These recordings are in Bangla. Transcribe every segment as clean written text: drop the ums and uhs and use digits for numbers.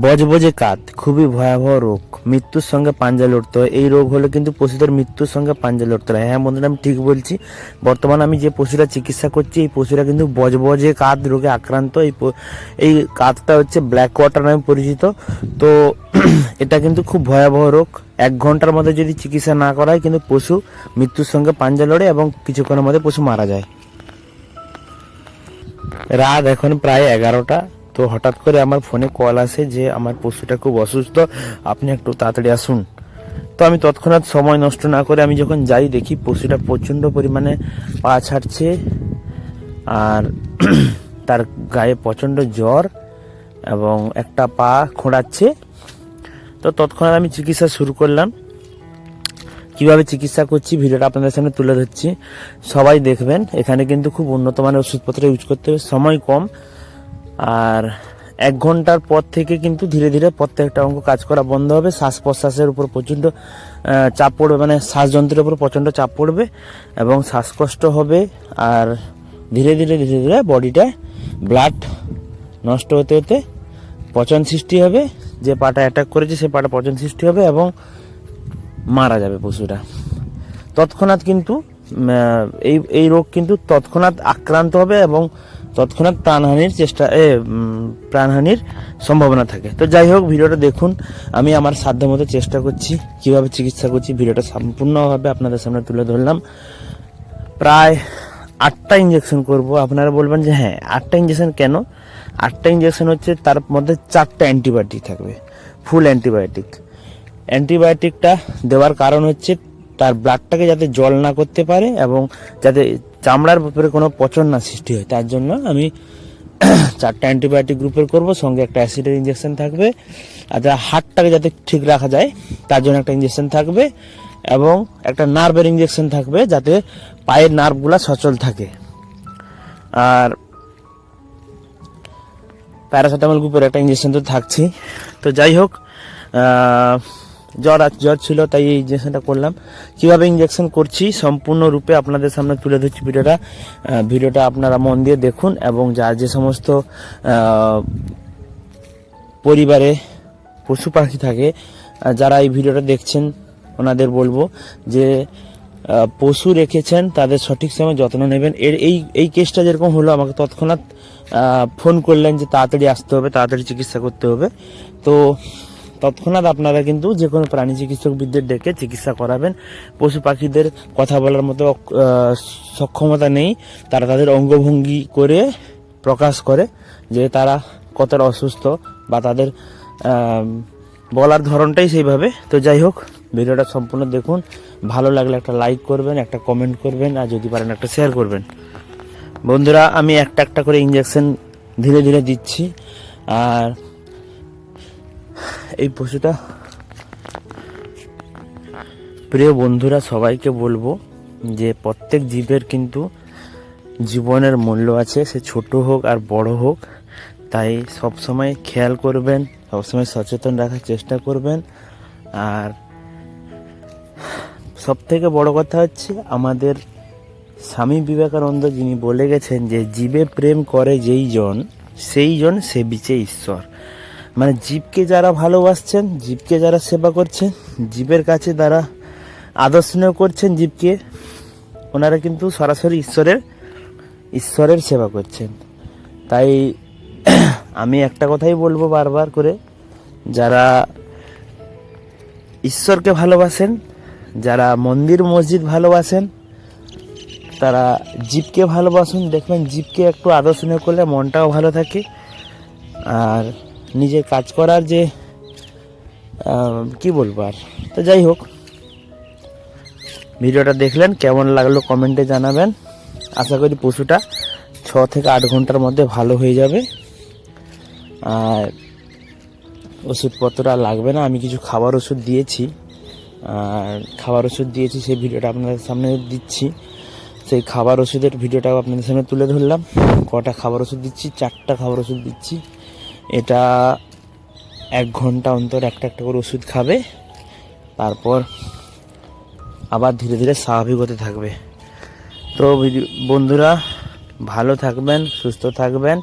বজবজে কাত খুবই ভয়াবহ রোগ, মৃত্যুর সঙ্গে পাঞ্জা লড়তে হয়। এই রোগ হলে কিন্তু পশুদের মৃত্যুর সঙ্গে পাঞ্জা লড়তে হয়। হ্যাঁ বন্ধুরা, আমি ঠিক বলছি। বর্তমানে আমি যে পশুরা চিকিৎসা করছি, এই পশুরা কিন্তু বজবজে কাত রোগে আক্রান্ত। এই কাতটা হচ্ছে ব্ল্যাক ওয়াটার নামে পরিচিত। তো এটা কিন্তু খুব ভয়াবহ রোগ। 1 ঘন্টার মধ্যে যদি চিকিৎসা না করা হয়, কিন্তু পশু মৃত্যুর সঙ্গে পাঞ্জা লড়ে এবং কিছুক্ষণের মধ্যে পশু মারা যায়। রাত এখন প্রায় 11টা। তো হঠাৎ করে আমার ফোনে কল আসে যে আমার পশুটা খুব অসুস্থ, আপনি একটু তাড়াতাড়ি আসুন। তো আমি তৎক্ষণাৎ সময় নষ্ট না করে আমি যখন যাই, দেখি পশুটা প্রচণ্ড পরিমাণে পা ছাড়ছে আর তার গায়ে প্রচণ্ড জ্বর এবং একটা পা খোঁড়াচ্ছে। তো তৎক্ষণাৎ আমি চিকিৎসা শুরু করলাম। কিভাবে চিকিৎসা করছি ভিডিওটা আপনাদের সামনে তুলে ধরছি, সবাই দেখবেন। এখানে কিন্তু খুব উন্নত মানের ওষুধপত্র ইউজ করতে হবে, সময় কম। আর 1 ঘন্টার পর থেকে কিন্তু ধীরে ধীরে প্রত্যেকটা অঙ্গ কাজ করা বন্ধ হবে। শ্বাস প্রশ্বাসের উপর প্রচণ্ড চাপ পড়বে, মানে শ্বাসযন্ত্রের উপর প্রচণ্ড চাপ পড়বে এবং শ্বাসকষ্ট হবে। আর ধীরে ধীরে ধীরে ধীরে বডিটা ব্লাড নষ্ট হতে হতে পচন সৃষ্টি হবে। যে পাটা অ্যাটাক করেছে সে পাটা পচন সৃষ্টি হবে এবং মারা যাবে পশুটা তৎক্ষণাৎ। কিন্তু এই রোগ কিন্তু তৎক্ষণাৎ আক্রান্ত হবে এবং তৎক্ষণাৎ প্রাণহানির সম্ভাবনা থাকে। তো যাই হোক, ভিডিওটা দেখুন। আমি আমার সাধ্যমতো চেষ্টা করছি, কিভাবে চিকিৎসা করছি ভিডিওটা সম্পূর্ণভাবে আপনাদের সামনে তুলে ধরলাম। প্রায় 8টা ইঞ্জেকশন করব। আপনারা বলবেন যে হ্যাঁ 8টা ইঞ্জেকশন কেন? 8টা ইঞ্জেকশন হচ্ছে, তার মধ্যে 4টা অ্যান্টিবায়োটিক থাকবে, ফুল অ্যান্টিবায়োটিক। অ্যান্টিবায়োটিকটা দেওয়ার কারণ হচ্ছে তার ব্লাডটাকে যাতে জল না করতে পারে এবং যাতে চামড়ার উপরে কোনো পচন না সৃষ্টি হয়, তার জন্য আমি 4টা অ্যান্টিবায়োটিক গ্রুপের করব। সঙ্গে একটা অ্যাসিডের ইঞ্জেকশন থাকবে। আর হার্টটাকে যাতে ঠিক রাখা যায় তার জন্য একটা ইঞ্জেকশন থাকবে এবং একটা নার্ভের ইঞ্জেকশন থাকবে, যাতে পায়ের নার্ভগুলা সচল থাকে। আর প্যারাসিটামল গ্রুপের একটা ইঞ্জেকশন তো থাকছি। তো যাই হোক, জ্বর ছিল তাই এই ইঞ্জেকশনটা করলাম। কিভাবে ইঞ্জেকশন করছি সম্পূর্ণরূপে আপনাদের সামনে তুলে ধরছি। ভিডিওটা আপনারা মন দিয়ে দেখুন এবং যে সমস্ত পরিবারে পশু পাখি থাকে, যারা এই ভিডিওটা দেখছেন ওনাদের বলবো যে পশু রেখেছেন তাদের সঠিক সময় যত্ন নেবেন। এই কেসটা যেরকম হলো, আমাকে তৎক্ষণাৎ ফোন করলেন যে তাড়াতাড়ি আসতে হবে, তাড়াতাড়ি চিকিৎসা করতে হবে। তো তৎক্ষণাৎ আপনারা কিন্তু যে কোনো প্রাণী চিকিৎসকবিদদের ডেকে চিকিৎসা করাবেন। পশু পাখিদের কথা বলার মতো সক্ষমতা নেই, তারা তাদের অঙ্গভঙ্গি করে প্রকাশ করে যে তারা কতটা অসুস্থ, বা তাদের বলার ধরনটাই সেইভাবে। তো যাই হোক, ভিডিওটা সম্পূর্ণ দেখুন। ভালো লাগলে একটা লাইক করবেন, একটা কমেন্ট করবেন, আর যদি পারেন একটা শেয়ার করবেন। বন্ধুরা, আমি একটা একটা করে ইঞ্জেকশন ধীরে ধীরে দিচ্ছি। আর এই পশুটা, প্রিয় বন্ধুরা, সবাইকে বলবো যে প্রত্যেক জীবের কিন্তু জীবনের মূল্য আছে, সে ছোট হোক আর বড় হোক। তাই সবসময় খেয়াল করবেন, সবসময় সচেতন রাখার চেষ্টা করবেন। আর সব থেকে বড় কথা হচ্ছে, আমাদের স্বামী বিবেকানন্দ যিনি বলে গেছেন যে জীবে প্রেম করে যেই জন, সেই জন সেবিছে ঈশ্বর। মানে জীবকে যারা ভালোবাসছেন, জীবকে যারা সেবা করছেন, জীবের কাছে যারা আদর স্নেহ করছেন জীবকে, ওনারা কিন্তু সরাসরি ঈশ্বরের সেবা করছেন। তাই আমি একটা কথাই বলবো বারবার করে, যারা ঈশ্বরকে ভালোবাসেন, যারা মন্দির মসজিদ ভালোবাসেন, তারা জীবকে ভালোবাসুন। দেখবেন জীবকে একটু আদর স্নেহ করলে মনটাও ভালো থাকে। আর নিজের কাজ করার যে কি বলবো আর। তো যাই হোক, ভিডিওটা দেখলেন, কেমন লাগলো কমেন্টে জানাবেন। আশা করি পশুটা 6 থেকে 8 ঘন্টার মধ্যে ভালো হয়ে যাবে। আর ওষুধপত্র আর লাগবে না। আমি কিছু খাবার ওষুধ দিয়েছি, সেই ভিডিওটা আপনাদের সামনে দিচ্ছি। সেই খাবার ওষুধের ভিডিওটাও আপনাদের সামনে তুলে ধরলাম। কটা খাবার ওষুধ দিচ্ছি? 4টা খাবার ওষুধ দিচ্ছি। এটা 1 ঘন্টা অন্তর একটা একটা করে ওষুধ খাবে, তারপর আবার ধীরে ধীরে স্বাভাবিক হতে থাকবে। তো বন্ধুরা, ভালো থাকবেন, সুস্থ থাকবেন।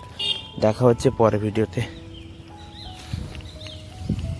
দেখা হচ্ছে পরের ভিডিওতে।